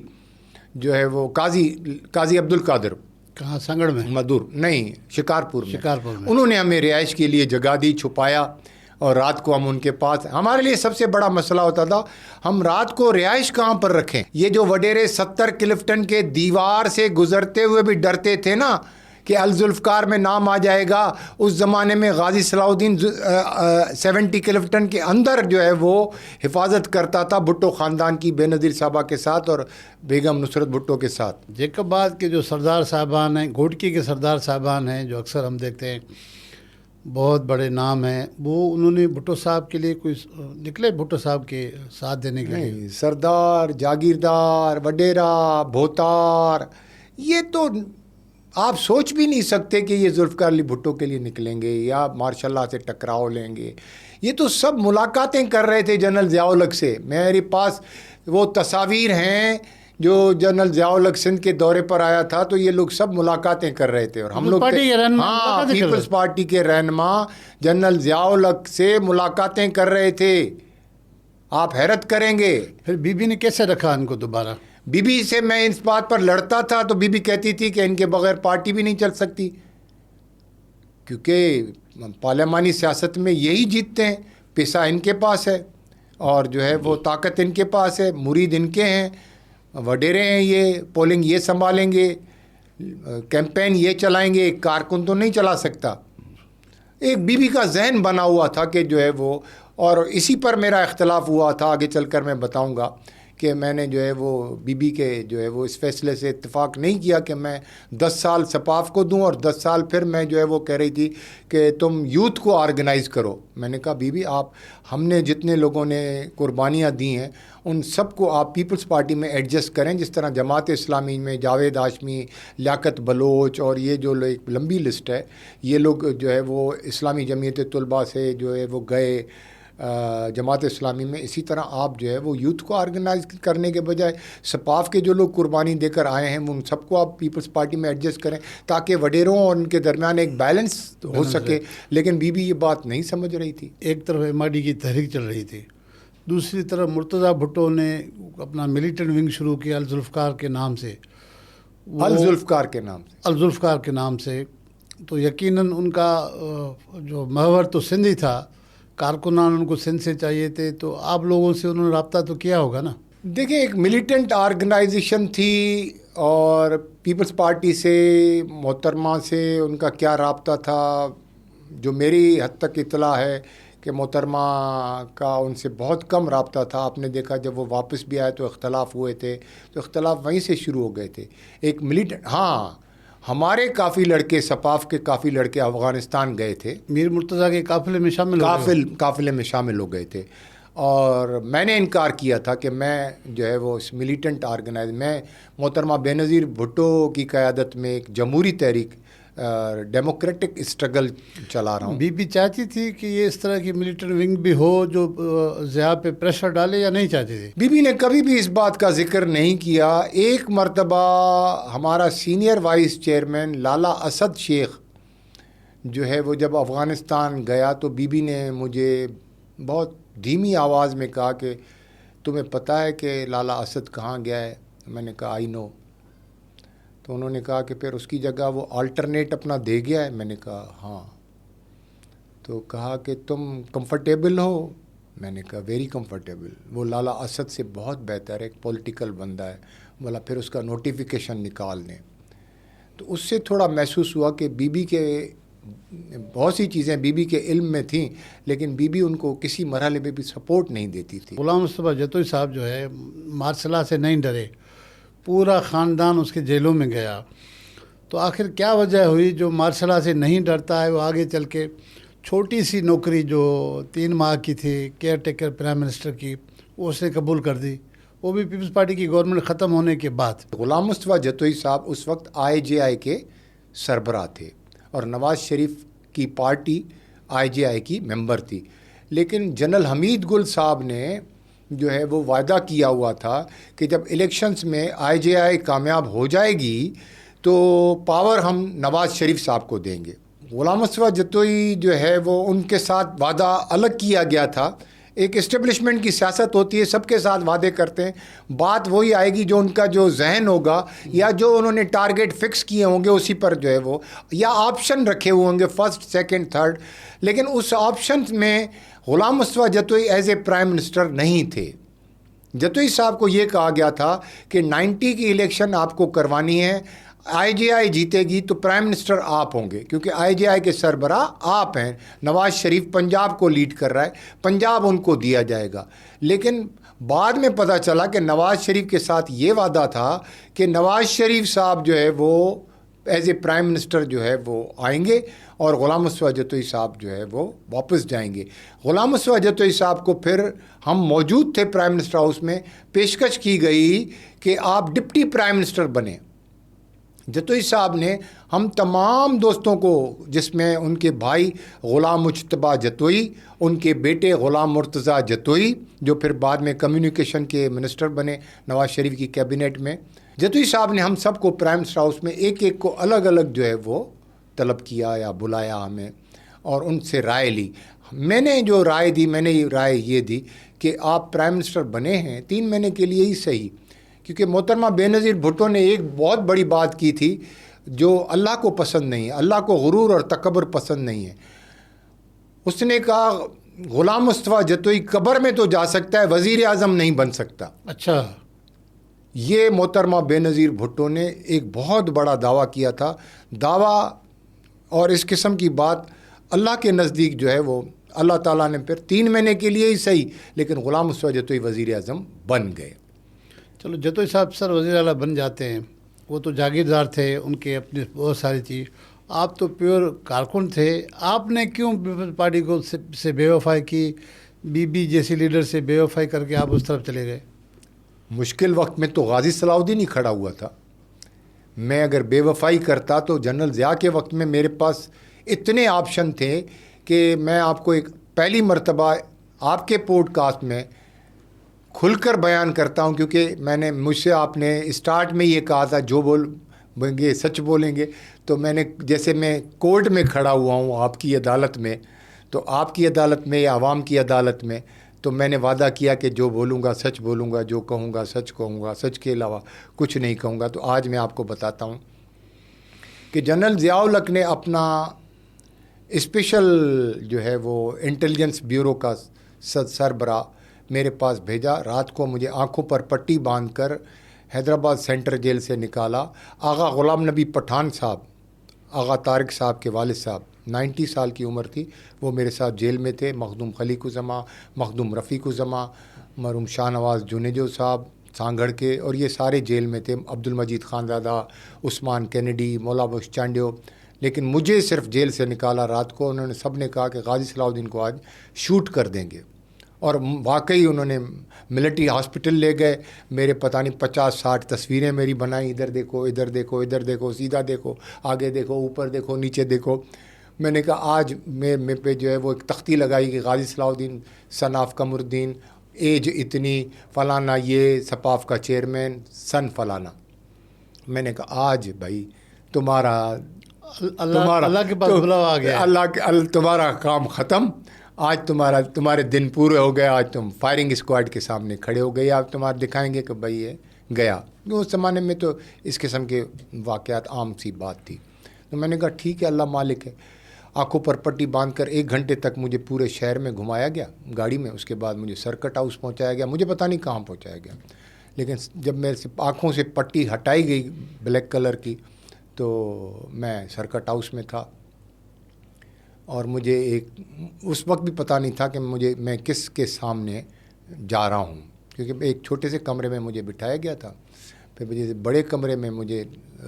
جو ہے وہ قاضی عبد القادر. کہاں سنگڑ میں؟ مدور نہیں، شکارپور میں. شکارپور میں انہوں نے ہمیں رہائش کے لیے جگہ دی، چھپایا، اور رات کو ہم ان کے پاس. ہمارے لیے سب سے بڑا مسئلہ ہوتا تھا ہم رات کو رہائش کہاں پر رکھیں. یہ جو وڈیرے 70 کلفٹن کے دیوار سے گزرتے ہوئے بھی ڈرتے تھے نا کہ الذوالفقار میں نام آ جائے گا. اس زمانے میں غازی صلاح الدین 70 کلفٹن کے اندر جو ہے وہ حفاظت کرتا تھا بھٹو خاندان کی، بے نظیر صاحبہ کے ساتھ اور بیگم نصرت بھٹو کے ساتھ. جیکباد کے جو سردار صاحبان ہیں، گھوٹکی کے سردار صاحبان ہیں جو اکثر ہم دیکھتے ہیں، بہت بڑے نام ہیں، وہ انہوں نے بھٹو صاحب کے لیے کوئی نکلے بھٹو صاحب کے ساتھ دینے کے لیے؟ نہیں، سردار، جاگیردار، وڈیرا، بھوتار، یہ تو آپ سوچ بھی نہیں سکتے کہ یہ ذوالفقار علی بھٹو کے لیے نکلیں گے یا ماشاء اللہ سے ٹکراؤ لیں گے. یہ تو سب ملاقاتیں کر رہے تھے جنرل ضیاء الحق سے. میرے پاس وہ تصاویر ہیں جو جنرل ضیاء الحق سندھ کے دورے پر آیا تھا تو یہ لوگ سب ملاقاتیں کر رہے تھے. اور ہم لوگ ہاں پیپلز پارٹی کے رہنما جنرل ضیاء الحق سے ملاقاتیں کر رہے تھے. آپ حیرت کریں گے. پھر بی بی نے کیسے رکھا ان کو دوبارہ؟ بی بی سے میں اس بات پر لڑتا تھا تو بی بی کہتی تھی کہ ان کے بغیر پارٹی بھی نہیں چل سکتی، کیونکہ پارلیمانی سیاست میں یہی جیتتے ہیں. پیسہ ان کے پاس ہے اور جو ہے وہ طاقت ان کے پاس ہے، مرید ان کے ہیں، وڈیرے ہیں، یہ پولنگ یہ سنبھالیں گے، کیمپین یہ چلائیں گے. ایک کارکن تو نہیں چلا سکتا. ایک بی بی کا ذہن بنا ہوا تھا کہ جو ہے وہ، اور اسی پر میرا اختلاف ہوا تھا. آگے چل کر میں بتاؤں گا کہ میں نے جو ہے وہ بی بی کے جو ہے وہ اس فیصلے سے اتفاق نہیں کیا کہ میں 10 سال سپاف کو دوں اور 10 سال پھر میں جو ہے وہ کہہ رہی تھی کہ تم یوتھ کو آرگنائز کرو. میں نے کہا بی بی آپ، ہم نے جتنے لوگوں نے قربانیاں دی ہیں ان سب کو آپ پیپلز پارٹی میں ایڈجسٹ کریں. جس طرح جماعت اسلامی میں جاوید ہاشمی، لیاقت بلوچ اور یہ جو ایک لمبی لسٹ ہے، یہ لوگ جو ہے وہ اسلامی جمعیت طلباء سے جو ہے وہ گئے جماعت اسلامی میں. اسی طرح آپ جو ہے وہ یوتھ کو آرگنائز کرنے کے بجائے سپاف کے جو لوگ قربانی دے کر آئے ہیں ان سب کو آپ پیپلز پارٹی میں ایڈجسٹ کریں تاکہ وڈیروں اور ان کے درمیان ایک بیلنس ہو سکے. لیکن بی بی یہ بات نہیں سمجھ رہی تھی. ایک طرف ایم آئی ڈی کی تحریک چل رہی تھی، دوسری طرف مرتضیٰ بھٹو نے اپنا ملیٹنٹ ونگ شروع کیا الذوالفقار کے نام سے. الذوالفقار کے نام سے، الذوالفقار کے نام سے. تو یقیناً ان کا جو محور تو سندھ ہی تھا، کارکنان ان کو سندھ سے چاہیے تھے، تو آپ لوگوں سے انہوں نے رابطہ تو کیا ہوگا نا؟ دیکھیں ایک ملیٹنٹ آرگنائزیشن تھی اور پیپلز پارٹی سے محترمہ سے ان کا کیا رابطہ تھا، جو میری حد تک اطلاع ہے کہ محترمہ کا ان سے بہت کم رابطہ تھا. آپ نے دیکھا جب وہ واپس بھی آئے تو اختلاف ہوئے تھے، تو اختلاف وہیں سے شروع ہو گئے تھے. ایک ملیٹنٹ، ہاں ہمارے کافی لڑکے، سپاف کے کافی لڑکے افغانستان گئے تھے، میر مرتضیٰ کے قافلے میں شامل قافلے میں شامل ہو گئے تھے. اور میں نے انکار کیا تھا کہ میں جو ہے وہ اس ملیٹنٹ میں محترمہ بے نظیر بھٹو کی قیادت میں ایک جمہوری تحریک ڈیموکریٹک اسٹرگل چلا رہا ہوں. بی بی چاہتی تھی کہ یہ اس طرح کی ملیٹنٹ ونگ بھی ہو جو ضیاء پہ پریشر ڈالے، یا نہیں چاہتی تھی؟ بی بی نے کبھی بھی اس بات کا ذکر نہیں کیا. ایک مرتبہ ہمارا سینئر وائس چیئرمین لالا اسد شیخ جو ہے وہ جب افغانستان گیا تو بی بی نے مجھے بہت دھیمی آواز میں کہا کہ تمہیں پتہ ہے کہ لالا اسد کہاں گیا ہے؟ میں نے کہا آئی نو. تو انہوں نے کہا کہ پھر اس کی جگہ وہ آلٹرنیٹ اپنا دے گیا ہے؟ میں نے کہا ہاں. تو کہا کہ تم کمفرٹیبل ہو؟ میں نے کہا ویری کمفرٹیبل. وہ لالا اسد سے بہت بہتر ہے، ایک پولیٹیکل بندہ ہے، بولا پھر اس کا نوٹیفیکیشن نکال دیں. تو اس سے تھوڑا محسوس ہوا کہ بی بی کے بہت سی چیزیں بی بی کے علم میں تھیں، لیکن بی بی ان کو کسی مرحلے میں بھی سپورٹ نہیں دیتی تھی. غلام مصطفیٰ جتوئی صاحب جو ہے مارشل سے نہیں ڈرے، پورا خاندان اس کے جیلوں میں گیا. تو آخر کیا وجہ ہوئی جو مارشل سے نہیں ڈرتا ہے وہ آگے چل کے چھوٹی سی نوکری جو 3 ماہ کی تھی کیئر ٹیکر پرائم منسٹر کی، وہ اس نے قبول کر دی، وہ بھی پیپلز پارٹی کی گورنمنٹ ختم ہونے کے بعد. غلام مصطفیٰ جتوئی صاحب اس وقت آئی جے آئی کے سربراہ تھے اور نواز شریف کی پارٹی آئی جے آئی کی ممبر تھی. لیکن جنرل حمید گل صاحب نے جو ہے وہ وعدہ کیا ہوا تھا کہ جب الیکشنز میں آئی جے آئی کامیاب ہو جائے گی تو پاور ہم نواز شریف صاحب کو دیں گے. غلام مصطفیٰ جتوئی جو ہے وہ ان کے ساتھ وعدہ الگ کیا گیا تھا. ایک اسٹیبلشمنٹ کی سیاست ہوتی ہے، سب کے ساتھ وعدے کرتے ہیں، بات وہی آئے گی جو ان کا جو ذہن ہوگا یا جو انہوں نے ٹارگیٹ فکس کیے ہوں گے اسی پر جو ہے وہ، یا آپشن رکھے ہوئے ہوں گے فرسٹ سیکنڈ تھرڈ. لیکن اس آپشن میں Ghulam Mustafa Jatoi as a prime minister نہیں تھے. جتوئی صاحب کو یہ کہا گیا تھا کہ 90 کی الیکشن آپ کو کروانی ہے، آئی جے آئی جیتے گی تو پرائم منسٹر آپ ہوں گے، کیونکہ آئی جے آئی کے سربراہ آپ ہیں. نواز شریف پنجاب کو لیڈ کر رہا ہے، پنجاب ان کو دیا جائے گا. لیکن بعد میں پتہ چلا کہ نواز شریف کے ساتھ یہ وعدہ تھا کہ نواز شریف صاحب جو ہے وہ ایز اے پرائم منسٹر جو ہے وہ آئیں گے اور غلام مصطفیٰ جتوئی صاحب جو ہے وہ واپس جائیں گے. غلام مصطفیٰ جتوئی صاحب کو پھر ہم موجود تھے پرائم منسٹر ہاؤس میں، پیشکش کی گئی کہ آپ ڈپٹی پرائم منسٹر بنیں. جتوئی صاحب نے ہم تمام دوستوں کو، جس میں ان کے بھائی غلام مجتبیٰ جتوئی، ان کے بیٹے غلام مرتضیٰ جتوئی جو پھر بعد میں کمیونیکیشن کے منسٹر بنے نواز شریف کی کیبنٹ میں، جتوئی صاحب نے ہم سب کو پرائم منسٹر ہاؤس میں ایک ایک کو الگ الگ جو ہے وہ طلب کیا یا بلایا ہمیں اور ان سے رائے لی. میں نے جو رائے دی، میں نے رائے یہ دی کہ آپ پرائم منسٹر بنے ہیں 3 مہینے کے لیے ہی صحیح، کیونکہ محترمہ بے نظیر بھٹو نے ایک بہت بڑی بات کی تھی جو اللہ کو پسند نہیں ہے. اللہ کو غرور اور تکبر پسند نہیں ہے. اس نے کہا غلام مصطفیٰ جتوئی قبر میں تو جا سکتا ہے، وزیر اعظم نہیں بن سکتا. اچھا، یہ محترمہ بے نظیر بھٹو نے ایک بہت بڑا دعویٰ کیا تھا. دعویٰ اور اس قسم کی بات اللہ کے نزدیک جو ہے وہ اللہ تعالیٰ نے پھر 3 مہینے کے لیے ہی صحیح، لیکن غلام مصطفیٰ جتوئی وزیر اعظم بن گئے. چلو جتوئی صاحب سر وزیر اعلیٰ بن جاتے ہیں، وہ تو جاگیردار تھے، ان کے اپنے بہت ساری چیز. آپ تو پیور کارکن تھے، آپ نے کیوں پیپلز پارٹی کو سے بے وفائی کی؟ بی بی جیسی لیڈر سے بے وفائی کر کے آپ اس طرف چلے گئے. مشکل وقت میں تو غازی صلاح الدین ہی کھڑا ہوا تھا. میں اگر بے وفائی کرتا تو جنرل ضیاء کے وقت میں میرے پاس اتنے آپشن تھے کہ میں آپ کو ایک پہلی مرتبہ آپ کے پوڈ کاسٹ میں کھل کر بیان کرتا ہوں، کیونکہ مجھ سے آپ نے اسٹارٹ میں یہ کہا تھا جو بولیں گے سچ بولیں گے. تو میں نے جیسے میں کورٹ میں کھڑا ہوا ہوں آپ کی عدالت میں، تو آپ کی عدالت میں یا عوام کی عدالت میں، تو میں نے وعدہ کیا کہ جو بولوں گا سچ بولوں گا، جو کہوں گا سچ کہوں گا، سچ کے علاوہ کچھ نہیں کہوں گا. تو آج میں آپ کو بتاتا ہوں کہ جنرل ضیاء الحق نے اپنا اسپیشل جو ہے وہ انٹیلیجنس بیورو کا سربراہ میرے پاس بھیجا. رات کو مجھے آنکھوں پر پٹی باندھ کر حیدرآباد سینٹر جیل سے نکالا. آغا غلام نبی پٹھان صاحب، آغا طارق صاحب کے والد صاحب، 90 سال کی عمر تھی، وہ میرے ساتھ جیل میں تھے. مخدوم خلیق الزماں، مخدوم رفیق الزماں، مرحوم شاہ نواز جونیجو صاحب سانگھڑ کے، اور یہ سارے جیل میں تھے. عبد المجید خانزادہ، عثمان کینیڈی، مولا بخش چانڈیو. لیکن مجھے صرف جیل سے نکالا رات کو. انہوں نے سب نے کہا کہ غازی صلاح الدین کو آج شوٹ کر دیں گے، اور واقعی انہوں نے ملٹری ہاسپٹل لے گئے. میرے پتہ نہیں 50-60 تصویریں میری بنائیں، ادھر دیکھو ادھر دیکھو ادھر دیکھو، سیدھا دیکھو، آگے دیکھو، اوپر دیکھو، نیچے دیکھو. میں نے کہا آج میں پہ جو ہے وہ ایک تختی لگائی کہ غازی صلاح الدین سن آف قمر الدین، ایج اتنی، فلانا، یہ سپاف کا چیئرمین، سن فلانا. میں نے کہا آج بھائی اللہ کے پاس بلاوا آ گیا، تمہارا کام ختم. آج تمہارے دن پورے ہو گئے. آج تم فائرنگ اسکواڈ کے سامنے کھڑے ہو گئے. آپ تمہارے دکھائیں گے کہ بھائی یہ گیا. اس زمانے میں تو اس قسم کے واقعات عام سی بات تھی. تو میں نے کہا ٹھیک ہے، اللہ مالک ہے. آنکھوں پر پٹی باندھ کر 1 گھنٹے تک مجھے پورے شہر میں گھمایا گیا گاڑی میں. اس کے بعد مجھے سرکٹ ہاؤس پہنچایا گیا، مجھے پتہ نہیں کہاں پہنچایا گیا. لیکن جب میرے سے آنکھوں سے پٹی ہٹائی گئی بلیک کلر کی تو میں سرکٹ ہاؤس میں تھا، اور مجھے اس وقت بھی پتہ نہیں تھا کہ میں کس کے سامنے جا رہا ہوں، کیونکہ ایک چھوٹے سے کمرے میں مجھے بٹھایا گیا تھا. پھر مجھے بڑے کمرے میں مجھے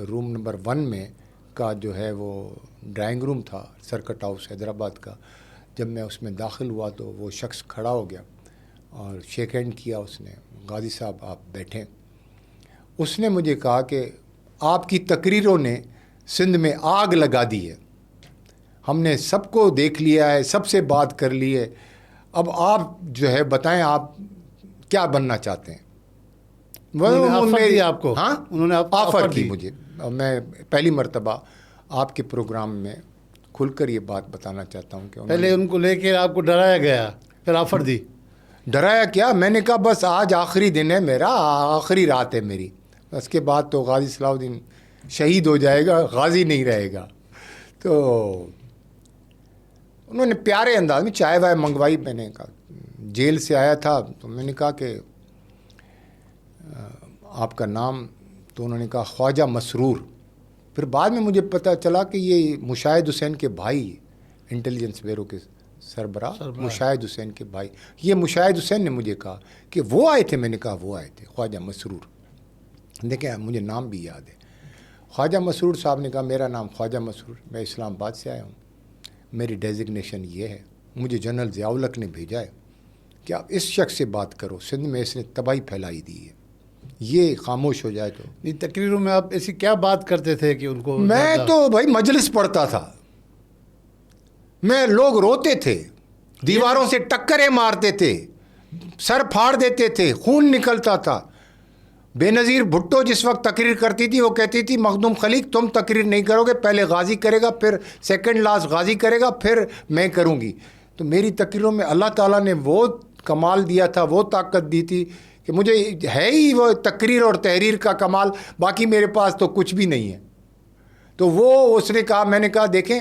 روم نمبر 1 میں کا جو ہے وہ ڈرائنگ روم تھا سرکٹ ہاؤس حیدرآباد کا. جب میں اس میں داخل ہوا تو وہ شخص کھڑا ہو گیا اور شیک ہینڈ کیا اس نے. غازی صاحب آپ بیٹھیں. اس نے مجھے کہا کہ آپ کی تقریروں نے سندھ میں آگ لگا دی ہے، ہم نے سب کو دیکھ لیا ہے، سب سے بات کر لی ہے، اب آپ جو ہے بتائیں آپ کیا بننا چاہتے ہیں. آپ کو؟ ہاں، انہوں نے آفر کی مجھے. میں پہلی مرتبہ آپ کے پروگرام میں کھل کر یہ بات بتانا چاہتا ہوں کہ پہلے ان کو لے کے آپ کو ڈرایا گیا، پھر آفر دی. ڈرایا کیا، میں نے کہا بس آج آخری دن ہے میرا، آخری رات ہے میری، اس کے بعد تو غازی صلاح الدین شہید ہو جائے گا، غازی نہیں رہے گا. تو انہوں نے پیارے انداز میں چائے وائے منگوائی. میں نے کہا جیل سے آیا تھا تو میں نے کہا کہ آپ کا نام، تو انہوں نے کہا خواجہ مسرور. پھر بعد میں مجھے پتہ چلا کہ یہ مشاہد حسین کے بھائی، انٹیلیجنس بیورو کے سربراہ مشاہد حسین کے بھائی. یہ مشاہد حسین نے مجھے کہا کہ وہ آئے تھے. میں نے کہا وہ آئے تھے خواجہ مسرور. دیکھیں مجھے نام بھی یاد ہے. خواجہ مسرور صاحب نے کہا میرا نام خواجہ مسرور، میں اسلام آباد سے آیا ہوں، میری ڈیزگنیشن یہ ہے، مجھے جنرل ضیاء الحق نے بھیجا ہے کہ آپ اس شخص سے بات کرو، سندھ میں اس نے تباہی پھیلائی دی ہے، یہ خاموش ہو جائے. تو تقریروں میں آپ ایسی کیا بات کرتے تھے کہ ان کو؟ میں تو بھائی مجلس پڑھتا تھا، میں لوگ روتے تھے، دیواروں سے ٹکریں مارتے تھے، سر پھاڑ دیتے تھے، خون نکلتا تھا. بے نظیر بھٹو جس وقت تقریر کرتی تھی وہ کہتی تھی مخدوم خلیق تم تقریر نہیں کرو گے، پہلے غازی کرے گا، پھر سیکنڈ لاسٹ غازی کرے گا، پھر میں کروں گی. تو میری تقریروں میں اللہ تعالیٰ نے وہ کمال دیا تھا، وہ طاقت دی تھی کہ مجھے ہے ہی وہ تقریر اور تحریر کا کمال، باقی میرے پاس تو کچھ بھی نہیں ہے. تو وہ اس نے کہا، میں نے کہا دیکھیں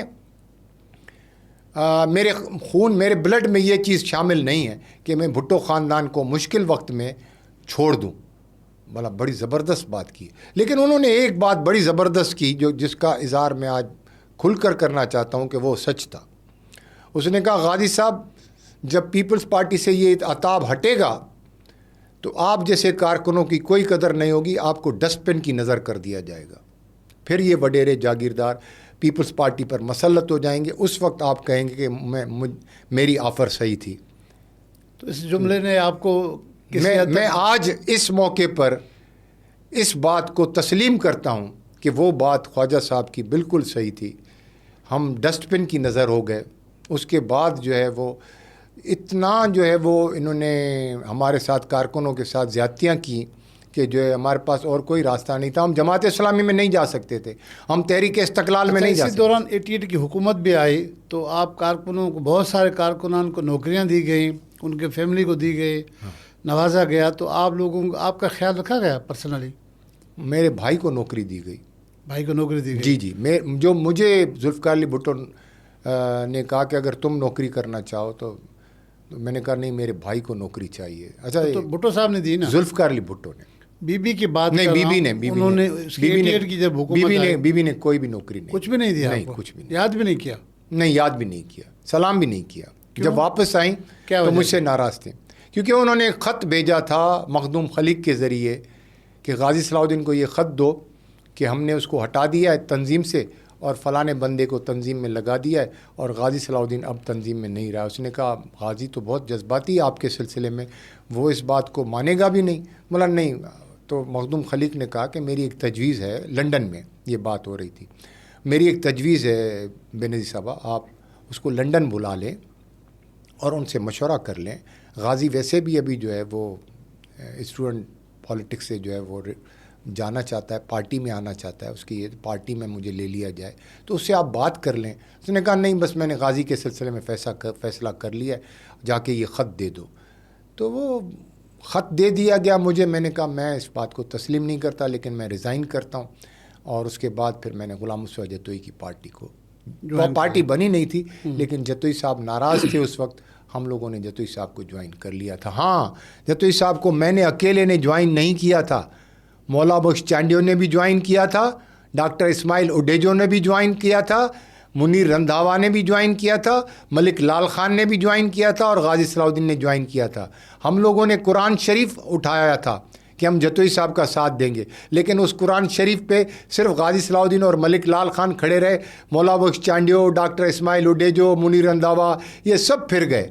میرے خون، میرے بلڈ میں یہ چیز شامل نہیں ہے کہ میں بھٹو خاندان کو مشکل وقت میں چھوڑ دوں. بھلا بڑی زبردست بات کی. لیکن انہوں نے ایک بات بڑی زبردست کی جس کا اظہار میں آج کھل کر کرنا چاہتا ہوں کہ وہ سچ تھا. اس نے کہا غازی صاحب جب پیپلز پارٹی سے یہ عتاب ہٹے گا تو آپ جیسے کارکنوں کی کوئی قدر نہیں ہوگی، آپ کو ڈسٹ بن کی نظر کر دیا جائے گا، پھر یہ وڈیرے جاگیردار پیپلز پارٹی پر مسلط ہو جائیں گے، اس وقت آپ کہیں گے کہ میری آفر صحیح تھی. تو اس جملے نے آپ کو میں آج اس موقع پر اس بات کو تسلیم کرتا ہوں کہ وہ بات خواجہ صاحب کی بالکل صحیح تھی. ہم ڈسٹ بن کی نظر ہو گئے. اس کے بعد جو ہے وہ اتنا جو ہے وہ انہوں نے ہمارے ساتھ کارکنوں کے ساتھ زیادتیاں کی کہ جو ہے ہمارے پاس اور کوئی راستہ نہیں تھا. ہم جماعت اسلامی میں نہیں جا سکتے تھے، ہم تحریک استقلال میں نہیں جا سکتے. اسی دوران 88 کی حکومت بھی آئی تو آپ کارکنوں کو، بہت سارے کارکنان کو نوکریاں دی گئیں، ان کے فیملی کو دی گئی، نوازا گیا. تو آپ لوگوں کو، آپ کا خیال رکھا گیا پرسنلی؟ میرے بھائی کو نوکری دی گئی. بھائی کو نوکری دی گئی؟ جی جی. جو مجھے ذوالفقار علی بھٹو نے کہا کہ اگر تم نوکری کرنا چاہو تو میں نے کہا نہیں، میرے بھائی کو نوکری چاہیے. اچھا تو بھٹو صاحب نے دی نا؟ ذوالفقار علی بھٹو نے. بی بی کی بات نہیں، بی بی نے کوئی بھی نوکری نہیں، کچھ بھی نہیں دیا؟ نہیں، کچھ بھی نہیں. یاد بھی نہیں کیا؟ نہیں، یاد بھی نہیں کیا، سلام بھی نہیں کیا. جب واپس آئیں تو مجھ سے ناراض تھے کیونکہ انہوں نے خط بھیجا تھا مخدوم خلیق کے ذریعے کہ غازی صلاح الدین کو یہ خط دو کہ ہم نے اس کو ہٹا دیا ہے تنظیم سے اور فلاں بندے کو تنظیم میں لگا دیا ہے اور غازی صلاح الدین اب تنظیم میں نہیں رہا. اس نے کہا غازی تو بہت جذباتی ہے آپ کے سلسلے میں، وہ اس بات کو مانے گا بھی نہیں. بولا نہیں. تو مخدوم خلیق نے کہا کہ میری ایک تجویز ہے، لنڈن میں یہ بات ہو رہی تھی، میری ایک تجویز ہے بے نظیر صاحبہ، آپ اس کو لنڈن بلا لیں اور ان سے مشورہ کر لیں. غازی ویسے بھی ابھی جو ہے وہ اسٹوڈنٹ پالیٹکس سے جو ہے وہ جانا چاہتا ہے، پارٹی میں آنا چاہتا ہے، اس کی یہ پارٹی میں مجھے لے لیا جائے تو اس سے آپ بات کر لیں. اس نے کہا نہیں، بس میں نے غازی کے سلسلے میں فیصلہ کر لیا ہے، جا کے یہ خط دے دو. تو وہ خط دے دیا گیا مجھے. میں نے کہا میں اس بات کو تسلیم نہیں کرتا، لیکن میں ریزائن کرتا ہوں. اور اس کے بعد پھر میں نے غلام مصطفیٰ جتوئی کی پارٹی کو، وہ پارٹی بنی نہیں تھی لیکن جتوئی صاحب ناراض تھے اس وقت ہم لوگوں نے جتوئی صاحب کو جوائن کر لیا تھا. ہاں جتوئی صاحب کو میں نے اکیلے نے جوائن نہیں کیا تھا, مولا بخش چانڈیو نے بھی جوائن کیا تھا, ڈاکٹر اسماعیل اڈیجو نے بھی جوائن کیا تھا, منیر رندھاوا نے بھی جوائن کیا تھا, ملک لال خان نے بھی جوائن کیا تھا, اور غازی صلاح الدین نے جوائن کیا تھا. ہم لوگوں نے قرآن شریف اٹھایا تھا کہ ہم جتوئی صاحب کا ساتھ دیں گے, لیکن اس قرآن شریف پہ صرف غازی صلاح الدین اور ملک لال خان کھڑے رہے. مولا بخش چانڈیو, ڈاکٹر اسماعیل اڈیجو, منیر رندھاوا یہ سب پھر گئے.